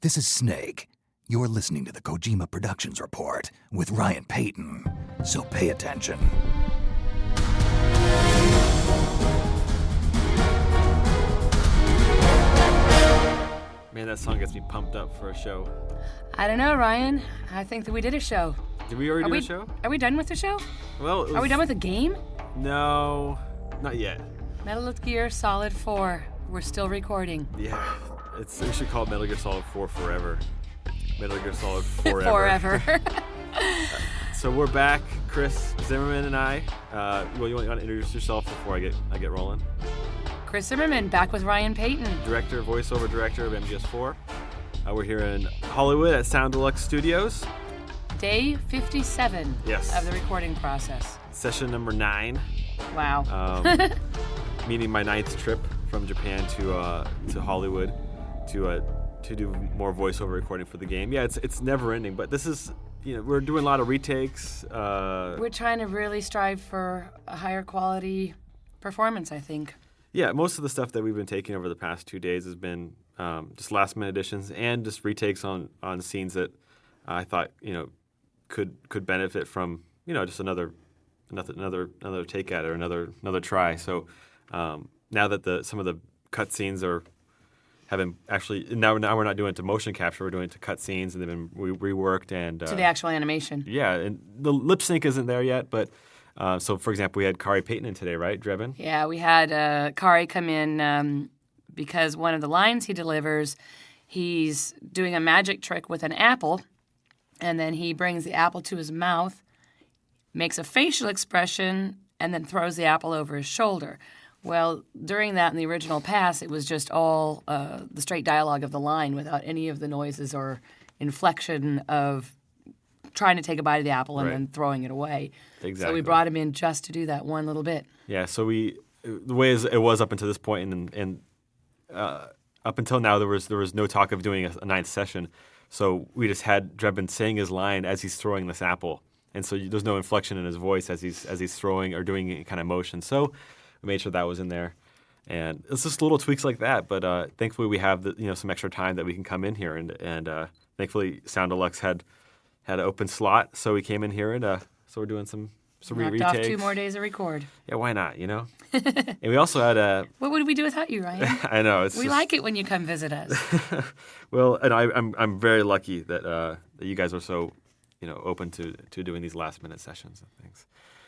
This is Snake. You're listening to the Kojima Productions Report with Ryan Payton, so pay attention. Man, that song gets me pumped up for a show. I don't know, Ryan. I think that we did a show. Did we already do a show? Are we done with the show? Well, Are we done with the game? No, not yet. Metal Gear Solid 4. We're still recording. Yeah, we should call it Metal Gear Solid 4 Forever. Metal Gear Solid Forever. Forever. So we're back, Kris Zimmerman and I. You want to introduce yourself before I get rolling? Kris Zimmerman, back with Ryan Payton. Voiceover director of MGS4. We're here in Hollywood at Sound Deluxe Studios. Day 57 of the recording process. Session number 9. Wow. Meaning my 9th trip from Japan to Hollywood to do more voiceover recording for the game. Yeah, it's never ending, but this is, we're doing a lot of retakes. We're trying to really strive for a higher quality performance, I think. Yeah, most of the stuff that we've been taking over the past 2 days has been just last minute additions and just retakes on scenes that I thought could benefit from just another take at it or another try. So now that some of the cut scenes haven't actually now we're not doing it to motion capture, we're doing it to cut scenes, and they've been reworked and to the actual animation. Yeah, and the lip sync isn't there yet, but. So, for example, we had Ryan Payton in today, right, Drebin? Yeah, we had Kari come in because one of the lines he delivers, he's doing a magic trick with an apple, and then he brings the apple to his mouth, makes a facial expression, and then throws the apple over his shoulder. Well, during that in the original pass, it was just all the straight dialogue of the line without any of the noises or inflection of trying to take a bite of the apple and then throwing it away. Exactly. So we brought him in just to do that one little bit. Yeah, so the way it was up until this point, and up until now, there was no talk of doing a 9th session. So we just had Drebin saying his line as he's throwing this apple, and so there's no inflection in his voice as he's throwing or doing any kind of motion. So we made sure that was in there, and it's just little tweaks like that. But thankfully, we have some extra time that we can come in here, and thankfully, Sound Deluxe had an open slot, so we came in here and so we're doing some knocked retakes. Off 2 more days of record. Yeah, why not? And we also had What would we do without you, Ryan? I know we like it when you come visit us. Well, and I'm very lucky that you guys are so open to doing these last minute sessions and things.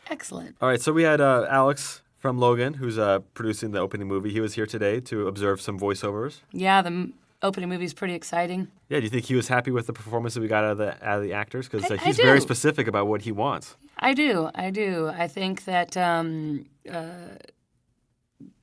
Excellent. All right, so we had Alex from Logan, who's producing the opening movie. He was here today to observe some voiceovers. Yeah, the opening movie is pretty exciting. Yeah, do you think he was happy with the performance that we got out of the actors? Because he's very specific about what he wants. I do. I think that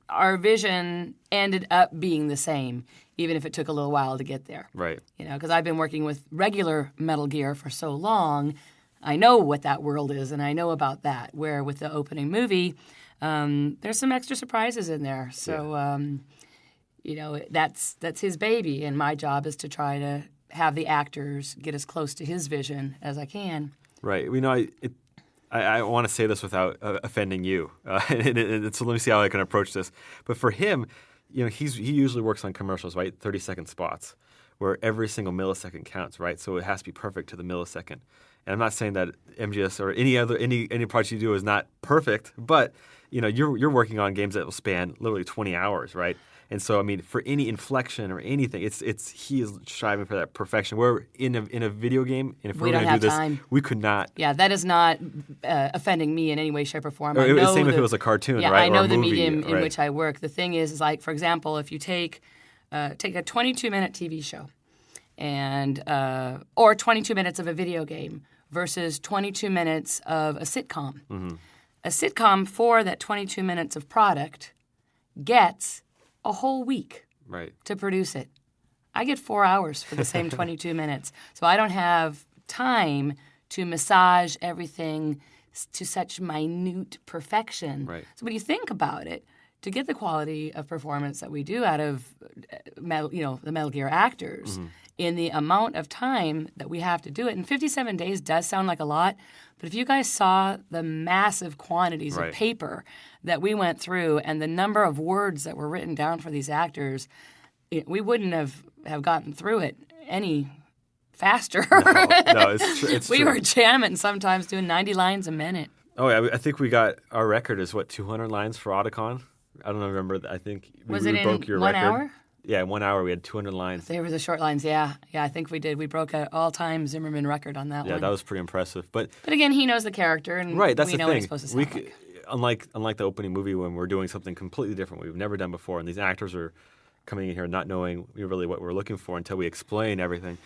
our vision ended up being the same, even if it took a little while to get there. Right. Because I've been working with regular Metal Gear for so long, I know what that world is, and I know about that. Where with the opening movie, there's some extra surprises in there. So. Yeah. That's his baby, and my job is to try to have the actors get as close to his vision as I can. Right. I want to say this without offending you, so let me see how I can approach this. But for him, he usually works on commercials, right? 30-second spots, where every single millisecond counts, right? So it has to be perfect to the millisecond. And I'm not saying that MGS or any project you do is not perfect, but you're working on games that will span literally 20 hours, right? And so, for any inflection or anything, he is striving for that perfection. Where in a video game, and if we're going to do this, time. We could not. Yeah, that is not offending me in any way, shape, or form. Or same if it was a cartoon, right? I know or a the movie, medium right? in which I work. The thing is like, for example, if you take a 22-minute TV show, and or 22 minutes of a video game versus 22 minutes of a sitcom. Mm-hmm. A sitcom for that 22 minutes of product gets a whole week to produce it. I get 4 hours for the same 22 minutes. So I don't have time to massage everything to such minute perfection. Right. So when you think about it, to get the quality of performance that we do out of the Metal Gear actors in the amount of time that we have to do it, and 57 days does sound like a lot, but if you guys saw the massive quantities of paper that we went through and the number of words that were written down for these actors, we wouldn't have gotten through it. any faster. No, it's We true. were jamming sometimes, doing 90 lines a minute. Oh, yeah, I think we got our record is, 200 lines for Audicon? I don't remember. I think Was we it broke in your 1 record. hour? Yeah, in 1 hour we had 200 lines. They were the short lines, yeah. Yeah, I think we did. We broke an all-time Zimmerman record on that Yeah, one. that was pretty impressive. But again, he knows the character, and right, that's we the know thing. what he's supposed to sound like. Unlike the opening movie when we're doing something completely different we've never done before, and these actors are coming in here not knowing really what we're looking for until we explain everything.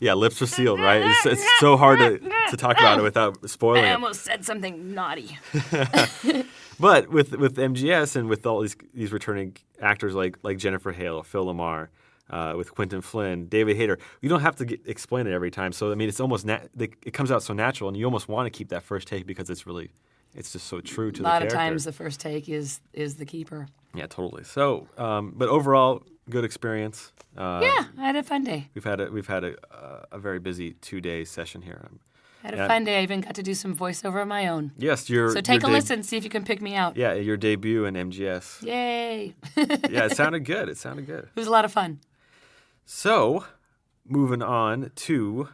Yeah, lips are sealed, right? It's so hard to talk about it without spoiling I it. almost said something naughty. But with MGS and with all these returning actors like Jennifer Hale, Phil LaMarr, with Quentin Flynn, David Hayter, you don't have to explain it every time. So I mean, it's almost it comes out so natural, and you almost want to keep that first take because it's just so true to the character. A lot of times, the first take is the keeper. Yeah, totally. So, but overall, good experience. Yeah, I had a fun day. We've had a very busy 2-day session here. I had a fun day. I even got to do some voiceover of my own. Yes, So take a listen, see if you can pick me out. Yeah, your debut in MGS. Yay! Yeah, it sounded good. It was a lot of fun. So, moving on to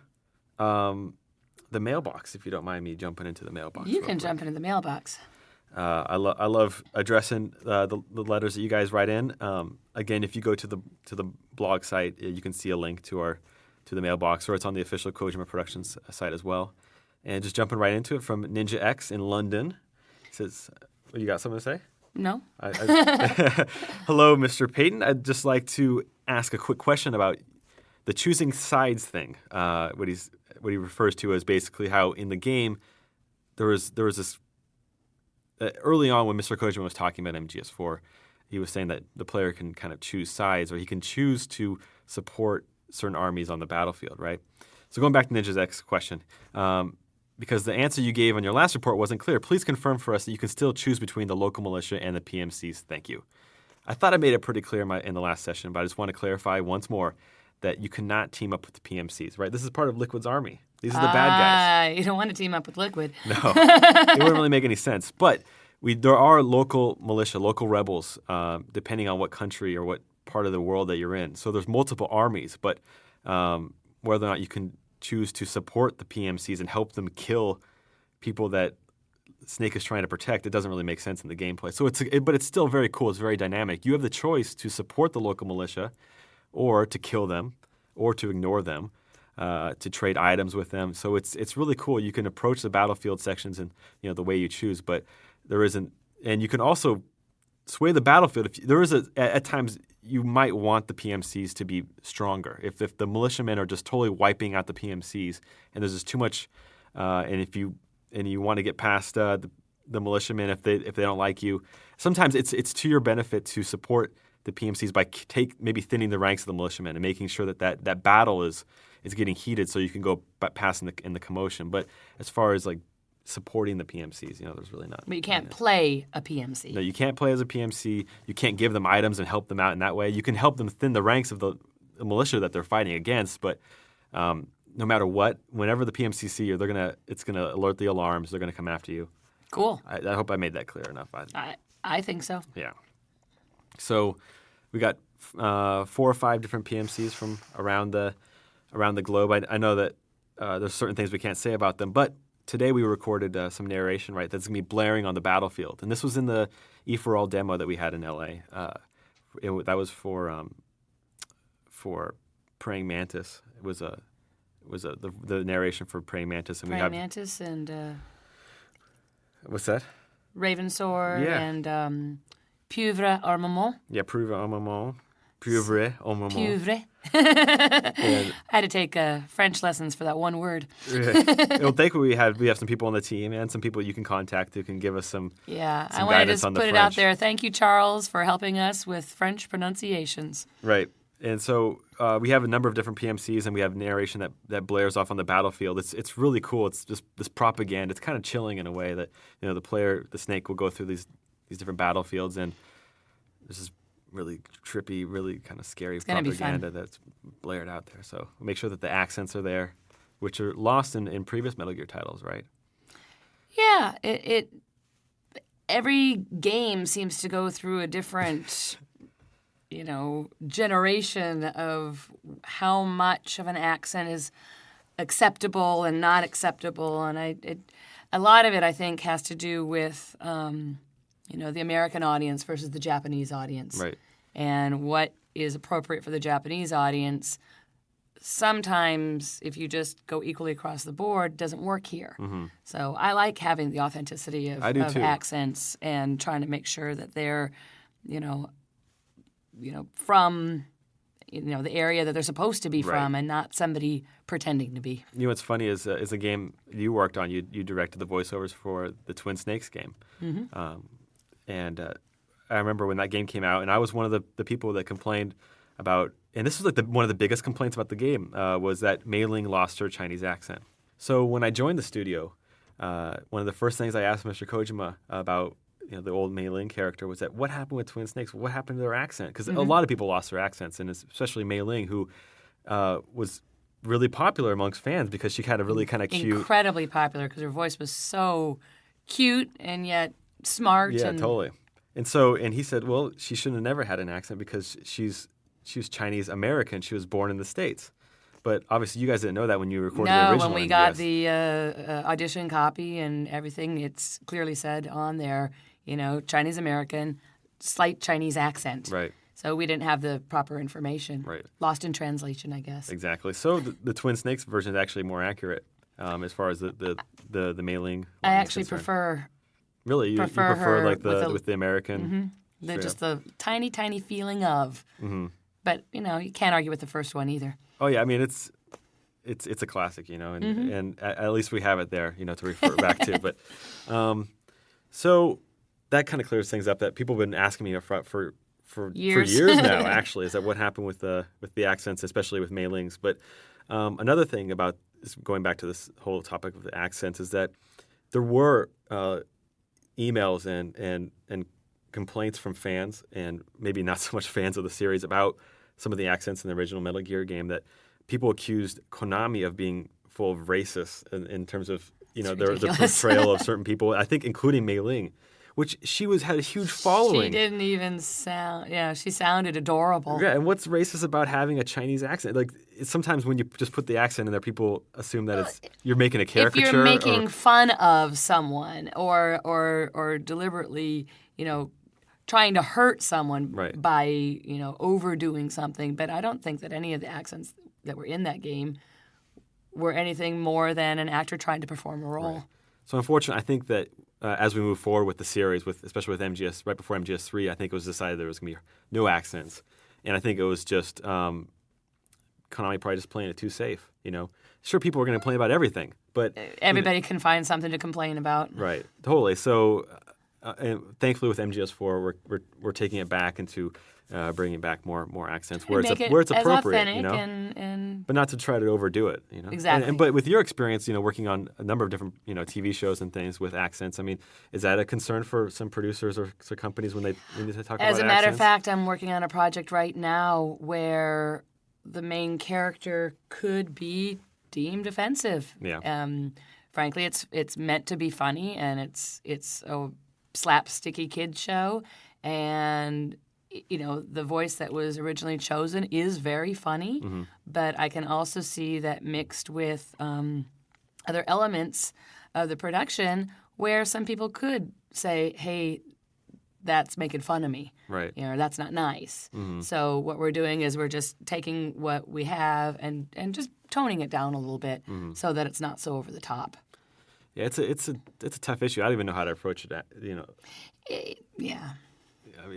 the mailbox, if you don't mind me jumping into the mailbox. You can jump into the mailbox. I love addressing the letters that you guys write in. Again, if you go to the blog site, you can see a link to the mailbox, or it's on the official Kojima Productions site as well. And just jumping right into it from Ninja X in London. He says, "You got something to say?" No. Hello, Mr. Payton. I'd just like to ask a quick question about the choosing sides thing. What he refers to as basically how in the game there was this early on when Mr. Kojima was talking about MGS4, he was saying that the player can kind of choose sides, or he can choose to support certain armies on the battlefield, right? So going back to Ninja's X question, because the answer you gave on your last report wasn't clear, please confirm for us that you can still choose between the local militia and the PMCs. Thank you. I thought I made it pretty clear in the last session, but I just want to clarify once more that you cannot team up with the PMCs, right? This is part of Liquid's army. These are the bad guys. You don't want to team up with Liquid. No, it wouldn't really make any sense. But there are local militia, local rebels, depending on what country or what part of the world that you're in. So there's multiple armies, but whether or not you can choose to support the PMCs and help them kill people that Snake is trying to protect, it doesn't really make sense in the gameplay. So but it's still very cool. It's very dynamic. You have the choice to support the local militia, or to kill them, or to ignore them, to trade items with them. So it's really cool. You can approach the battlefield sections in the way you choose, but there isn't. And you can also sway the battlefield. At times you might want the PMCs to be stronger. If the militiamen are just totally wiping out the PMCs, and there's just too much, and you want to get past the militiamen if they don't like you, sometimes it's to your benefit to support the PMCs by maybe thinning the ranks of the militiamen and making sure that battle is getting heated, so you can go past in the commotion. But as far as like supporting the PMCs, there's really not. But you can't play a PMC. No, you can't play as a PMC. You can't give them items and help them out in that way. You can help them thin the ranks of the militia that they're fighting against, but no matter what, whenever the PMCs see you, it's gonna alert the alarms. They're gonna come after you. Cool. I hope I made that clear enough. I think so. Yeah. So we got 4 or 5 different PMCs from around the globe. I know that there's certain things we can't say about them, but today we recorded some narration, right, that's going to be blaring on the battlefield. And this was in the E4All demo that we had in L.A. That was for Praying Mantis. It was the narration for Praying Mantis. And Praying Mantis and... what's that? Ravensword and Pieuvre Armament. Yeah, Pieuvre Armament. Pieuvre Armament. Pieuvre. I had to take French lessons for that one word. Well, thankfully we have some people on the team and some people you can contact who can give us some I want to just put it out there. Thank you, Charles, for helping us with French pronunciations. Right. And so we have a number of different PMCs, and we have narration that blares off on the battlefield. It's really cool. It's just this propaganda. It's kind of chilling in a way that the player, the Snake, will go through these different battlefields, and this is really trippy, really kind of scary propaganda that's blared out there. So we'll make sure that the accents are there, which are lost in previous Metal Gear titles, right? Yeah, every game seems to go through a different generation of how much of an accent is acceptable and not acceptable, and a lot of it I think has to do with the American audience versus the Japanese audience, Right. and what is appropriate for the Japanese audience. Sometimes, if you just go equally across the board, doesn't work here. Mm-hmm. So I like having the authenticity of too. accents and trying to make sure that they're, from, the area that they're supposed to be from, and not somebody pretending to be. You know what's funny is a game you worked on. You directed the voiceovers for the Twin Snakes game, and I remember when that game came out, and I was one of the people that complained about. And this was like one of the biggest complaints about the game was that Mei Ling lost her Chinese accent. So when I joined the studio, one of the first things I asked Mr. Kojima about the old Mei Ling character was that what happened with Twin Snakes? What happened to their accent? Because a lot of people lost their accents, and especially Mei Ling, who was really popular amongst fans because she had a really kind of cute... Incredibly popular because her voice was so cute and yet smart. Yeah, and... totally. And he said, well, she shouldn't have never had an accent because she was Chinese American. She was born in the States. But obviously you guys didn't know that when you recorded the original. No, when we got the audition copy and everything, it's clearly said on there, Chinese American, slight Chinese accent. Right. So we didn't have the proper information. Right. Lost in translation, I guess. Exactly. So the Twin Snakes version is actually more accurate as far as the Mei Ling. I actually prefer... Really? You prefer her like with the American? Just the tiny, tiny feeling of... But, you can't argue with the first one either. Oh, yeah. I mean, it's a classic, and at least we have it there, to refer back to. But so that kind of clears things up that people have been asking me up front for years now, actually, is that what happened with the accents, especially with Mei Ling's. But another thing about going back to this whole topic of the accents is that there were emails and complaints from fans, and maybe not so much fans of the series, about some of the accents in the original Metal Gear game, that people accused Konami of being full of racists in terms of the portrayal of certain people. I think including Mei Ling, which had a huge following. She didn't even sound. Yeah, she sounded adorable. Yeah, and what's racist about having a Chinese accent? Like sometimes when you just put the accent in there, people assume that you're making a caricature. If you're making fun of someone or deliberately, trying to hurt someone by, overdoing something. But I don't think that any of the accents that were in that game were anything more than an actor trying to perform a role. Right. So unfortunately, I think that as we move forward with the series, especially with MGS, right before MGS3, I think it was decided there was going to be no accents. And I think it was just Konami probably just playing it too safe, Sure, people were going to complain about everything, but... Everybody can find something to complain about. Right, totally. So... and thankfully, with MGS4, we're taking it back into bringing back more accents where it's appropriate, and but not to try to overdo it, Exactly. But with your experience, working on a number of different TV shows and things with accents, I mean, is that a concern for some producers or companies when they talk about accents? As a matter of fact, I'm working on a project right now where the main character could be deemed offensive. Yeah. Frankly, it's meant to be funny, and it's a slapsticky kids show, and the voice that was originally chosen is very funny, but I can also see that mixed with other elements of the production where some people could say, hey, that's making fun of me, right? That's not nice. So what we're doing is we're just taking what we have and just toning it down a little bit so that it's not so over the top. Yeah, it's a tough issue. I don't even know how to approach it. Yeah.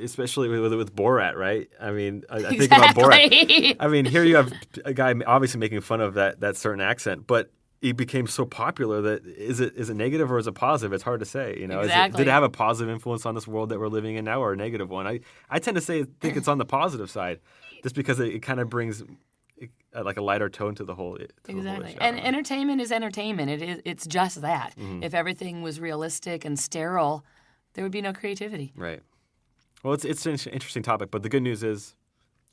Especially with Borat, right? I mean, I think about Borat. I mean, here you have a guy obviously making fun of that certain accent, but he became so popular that is it negative or is it positive? It's hard to say. Exactly. Did it have a positive influence on this world that we're living in now, or a negative one? I tend to think it's on the positive side, just because it kind of brings like a lighter tone to the whole. Exactly. And entertainment is entertainment. It's just that. If everything was realistic and sterile, there would be no creativity. Right. Well, it's an interesting topic, but the good news is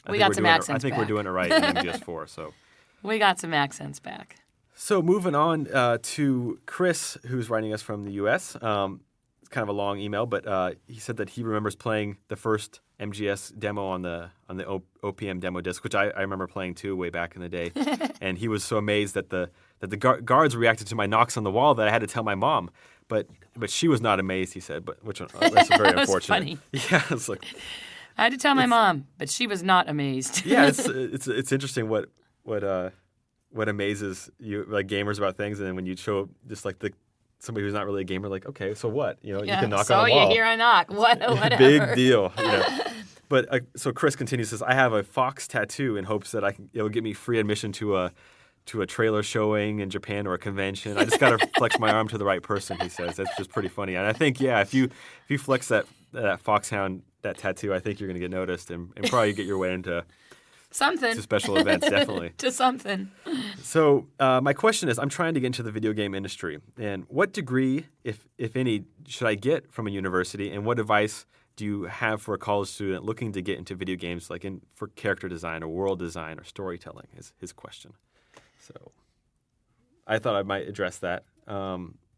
we got some accents back. I think we're doing it right in MGS4. So we got some accents back. So moving on to Kris, who's writing us from the U.S. it's kind of a long email, but he said that he remembers playing the first MGS demo on the OPM demo disc, which I remember playing too way back in the day. And he was so amazed that the guards reacted to my knocks on the wall that I had to tell my mom. But she was not amazed, he said. But which that's very That was unfortunate. funny. Yeah, it's like I had to tell my mom, but she was not amazed. yeah, it's interesting what amazes you like gamers about things, and then when you show just like somebody who's not really a gamer, like okay, so what? You can knock on a wall. So you hear a knock, whatever. Big deal, But so Kris continues, says, I have a fox tattoo in hopes that it'll get me free admission to a trailer showing in Japan or a convention. I just got to flex my arm to the right person, he says. That's just pretty funny. And I think, yeah, if you flex that foxhound, that tattoo, I think you're going to get noticed and probably get your way into something. To special events, definitely. To something. So my question is, I'm trying to get into the video game industry. And what degree, if any, should I get from a university? And what advice do you have for a college student looking to get into video games, like for character design or world design or storytelling is his question. So I thought I might address that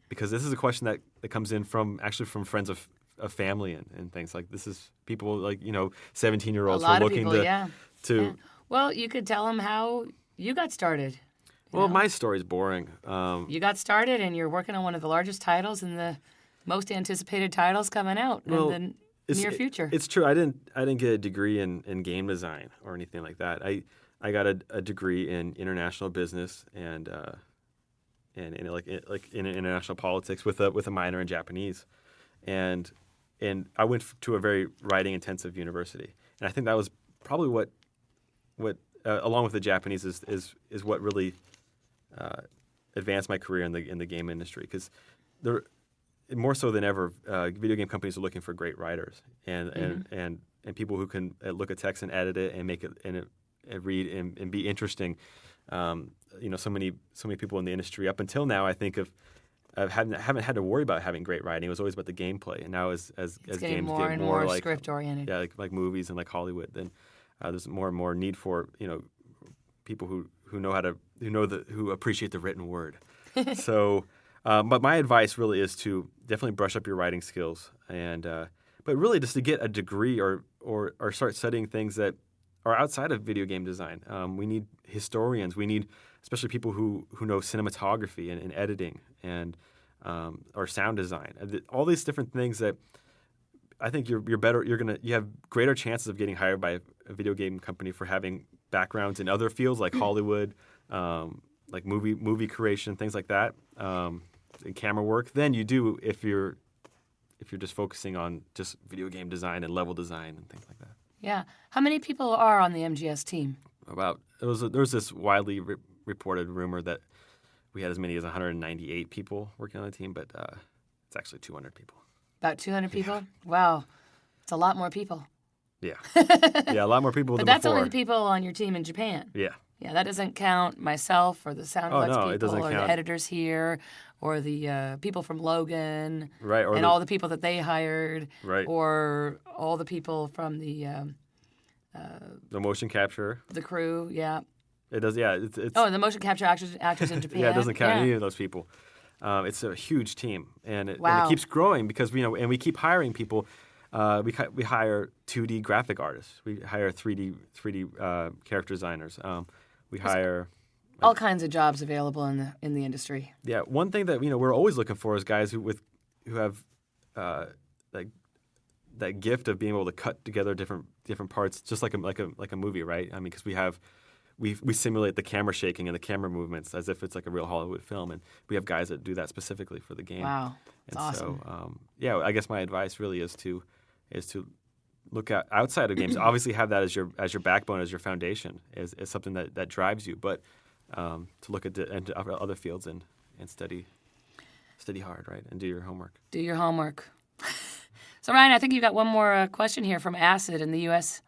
because this is a question that comes in from friends of family and things. Like this is people like, 17-year-olds who are looking people, to... Yeah. Well, you could tell them how you got started. Well, my story's boring. You got started and you're working on one of the largest titles and the most anticipated titles coming out in the near future. It's true. I didn't get a degree in game design or anything like that. I got a degree in international business and in international politics with a minor in Japanese, and I went to a very writing intensive university, and I think that was probably what along with the Japanese is what really advanced my career in the game industry, because there more so than ever video game companies are looking for great writers and people who can look at text and edit it and make it and read and be interesting. So many people in the industry up until now, I think haven't had to worry about having great writing. It was always about the gameplay, and now as games more get more like script oriented, yeah, like movies and like Hollywood, then there's more and more need for people who appreciate the written word. So, but my advice really is to definitely brush up your writing skills, and but really just to get a degree or start studying things that are outside of video game design. We need historians. We need especially people who know cinematography and editing and or sound design. All these different things that I think you have greater chances of getting hired by a video game company for having backgrounds in other fields like Hollywood, like movie creation, things like that, and camera work than you do if you're just focusing on just video game design and level design and things like that. Yeah. How many people are on the MGS team? There was this widely reported rumor that we had as many as 198 people working on the team, but it's actually 200 people. About 200 people? Yeah. Wow. It's a lot more people. Yeah. Yeah, a lot more people than before. But that's before. only the people on your team in Japan. Yeah. Yeah, that doesn't count myself or the sound effects people it doesn't or count. the editors here or the people from Logan, right? Or all the people that they hired, right? Or all the people from the motion capture, the crew. Yeah, it does. Yeah, it's and the motion capture actors in Japan. Yeah, it doesn't count any of those people. It's a huge team, and it keeps growing because and we keep hiring people. We hire 2D graphic artists. We hire 3D character designers. We hire all kinds of jobs available in the industry. Yeah, one thing that we're always looking for is guys who have that gift of being able to cut together different parts, just like a movie, right? I mean, because we simulate the camera shaking and the camera movements as if it's like a real Hollywood film, and we have guys that do that specifically for the game. Wow, that's awesome. So, I guess my advice really is to look at outside of games. Obviously, have that as your backbone, as your foundation, as something that drives you. But to look into other fields and study hard, right, and do your homework. Do your homework. So Ryan, I think you got one more question here from Acid in the U.S.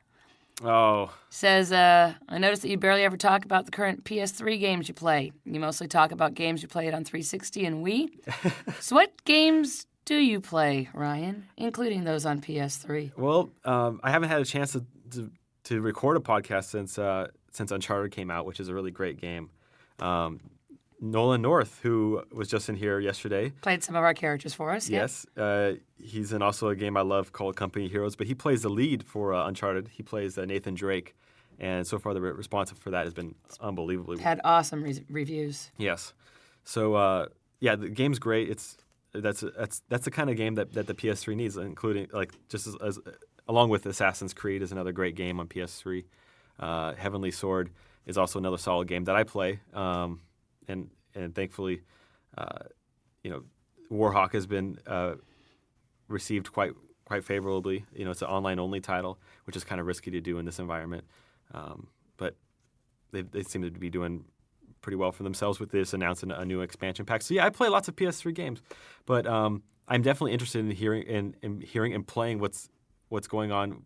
Oh. Says, I noticed that you barely ever talk about the current PS3 games you play. You mostly talk about games you played on 360 and Wii. So what games do you play, Ryan, including those on PS3? Well, I haven't had a chance to record a podcast since Uncharted came out, which is a really great game. Nolan North, who was just in here yesterday. Played some of our characters for us. Yes. He's in also a game I love called Accompanying Heroes, but he plays the lead for Uncharted. He plays Nathan Drake. And so far, the response for that has been unbelievably well. Had awesome reviews. Yes. So, the game's great. That's the kind of game that the PS3 needs, including just as along with Assassin's Creed is another great game on PS3. Heavenly Sword is also another solid game that I play. And thankfully, Warhawk has been received quite favorably. It's an online only title, which is kind of risky to do in this environment. But they seem to be doing pretty well for themselves with this announcing a new expansion pack. So yeah, I play lots of PS3 games, but I'm definitely interested in hearing and playing what's going on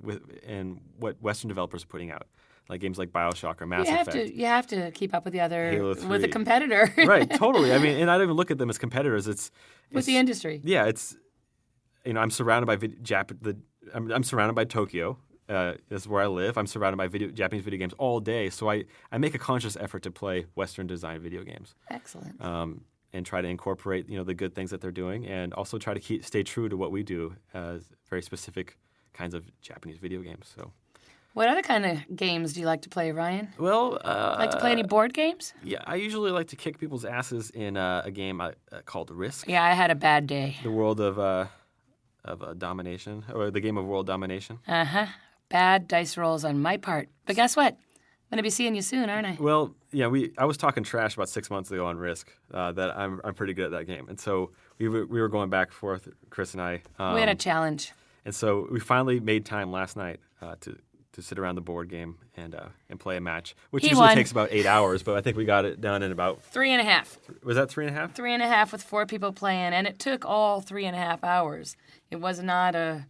and what Western developers are putting out, like games like BioShock or Mass Effect. You have to keep up with Halo 3. with the competitor. Right, totally. I mean, and I don't even look at them as competitors. It's with the industry. Yeah, I'm surrounded by I'm surrounded by Tokyo. This is where I live. I'm surrounded by Japanese video games all day, so I make a conscious effort to play Western design video games. Excellent. And try to incorporate the good things that they're doing, and also try to stay true to what we do as very specific kinds of Japanese video games. So, what other kind of games do you like to play, Ryan? Well, like to play any board games? Yeah, I usually like to kick people's asses in a game called Risk. Yeah, I had a bad day. The world of domination, or the game of world domination. Bad dice rolls on my part. But guess what? I'm going to be seeing you soon, aren't I? Well, yeah, I was talking trash about 6 months ago on Risk, that I'm pretty good at that game. And so we were going back and forth, Kris and I. We had a challenge. And so we finally made time last night to sit around the board game and play a match, which usually takes about 8 hours, but I think we got it done in about 3.5. Was that 3.5? 3.5 with 4 people playing, and it took all 3.5 hours. It was not a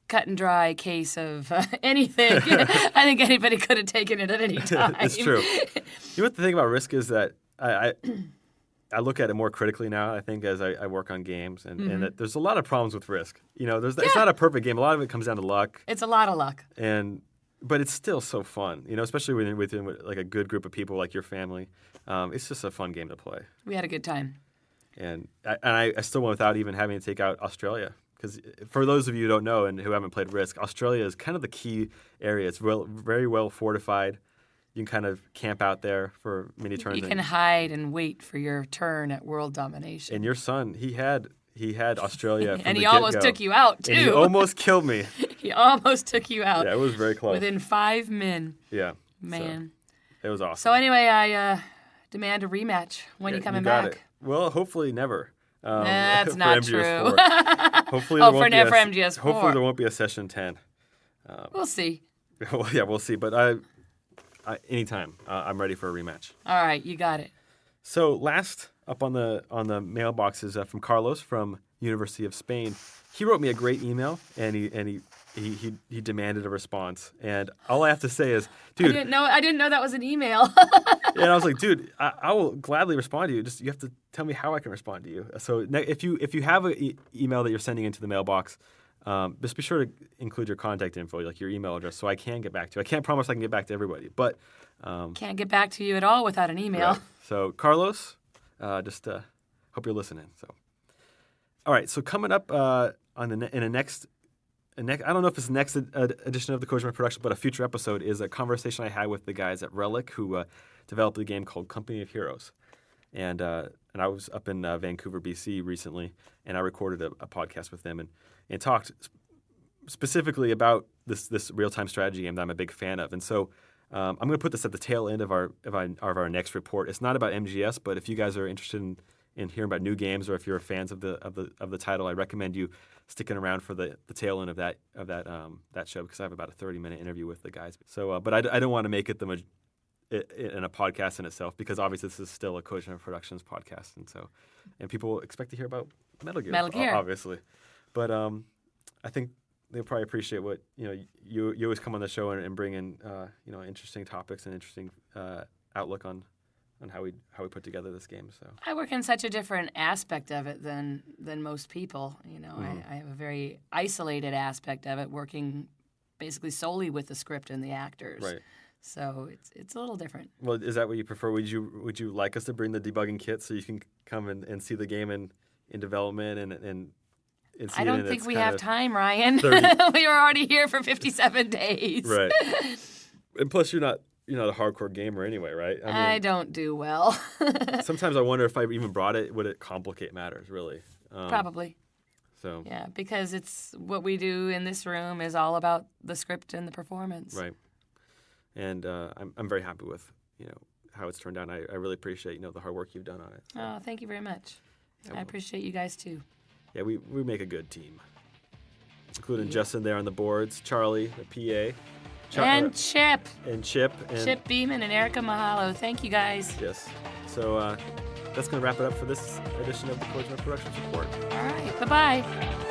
cut and dry case of anything. I think anybody could have taken it at any time. It's true. What the thing about Risk is that I look at it more critically now, I think, as I work on games, and that there's a lot of problems with Risk. It's not a perfect game. A lot of it comes down to luck. It's a lot of luck. But it's still so fun, especially within like a good group of people like your family. It's just a fun game to play. We had a good time. And I still went without even having to take out Australia. Because for those of you who don't know and who haven't played Risk, Australia is kind of the key area. It's very well fortified. You can kind of camp out there for many turns. You can hide and wait for your turn at world domination. And your son, he had Australia from and the he almost get-go. took you out, too. And he almost killed me. He almost took you out. Yeah, it was very close. Within 5 men. Yeah. Man. So, it was awesome. So anyway, I demand a rematch. When you coming back? It. Well, hopefully never. That's not true. Hopefully for MGS4. Hopefully there won't be a session 10. We'll see. Well, yeah, we'll see. But anytime, I'm ready for a rematch. All right, you got it. So last up on the mailbox is from Carlos from University of Spain. He wrote me a great email, and he demanded a response. And all I have to say is, dude, I didn't know that was an email. And I was like, dude, I will gladly respond to you. Just you have to tell me how I can respond to you. So if you have an email that you're sending into the mailbox, just be sure to include your contact info, like your email address, so I can get back to you. I can't promise I can get back to everybody, but can't get back to you at all without an email. Right. So Carlos, just hope you're listening. So, all right. So coming up I don't know if it's the next edition of the Kojima Production, but a future episode is a conversation I had with the guys at Relic who developed a game called Company of Heroes. And I was up in Vancouver, BC recently, and I recorded a podcast with them and talked specifically about this real-time strategy game that I'm a big fan of. And so I'm going to put this at the tail end of our next report. It's not about MGS, but if you guys are interested in hearing about new games, or if you're fans of the title, I recommend you sticking around for the tail end of that show, because I have about a 30-minute interview with the guys. So, but I don't want to make it in a podcast in itself, because obviously this is still a Kojima Productions podcast, and people expect to hear about Metal Gear, obviously. But I think they'll probably appreciate what you always come on the show and bring in interesting topics and interesting outlook on how we put together this game. So I work in such a different aspect of it than most people. I have a very isolated aspect of it, working basically solely with the script and the actors. Right. So it's a little different. Well, is that what you prefer? Would you like us to bring the debugging kit so you can come and see the game in development and see I it don't in think its we kind have of time, Ryan. 30 We were already here for 57 days. Right. And plus, you're not a hardcore gamer anyway, right? I don't do well. Sometimes I wonder if I even brought it, would it complicate matters, really? Probably. So Yeah, because it's what we do in this room is all about the script and the performance. right. And I'm very happy with how it's turned out. I really appreciate the hard work you've done on it. Oh, thank you very much. Yeah, I appreciate you guys too. Yeah, we make a good team, including Justin there on the boards, Charlie, the PA, And Chip. and Chip, and Chip Beeman and Erica Mahalo. Thank you guys. yes. So that's going to wrap it up for this edition of the Kojima Productions Report. All right. Bye-bye.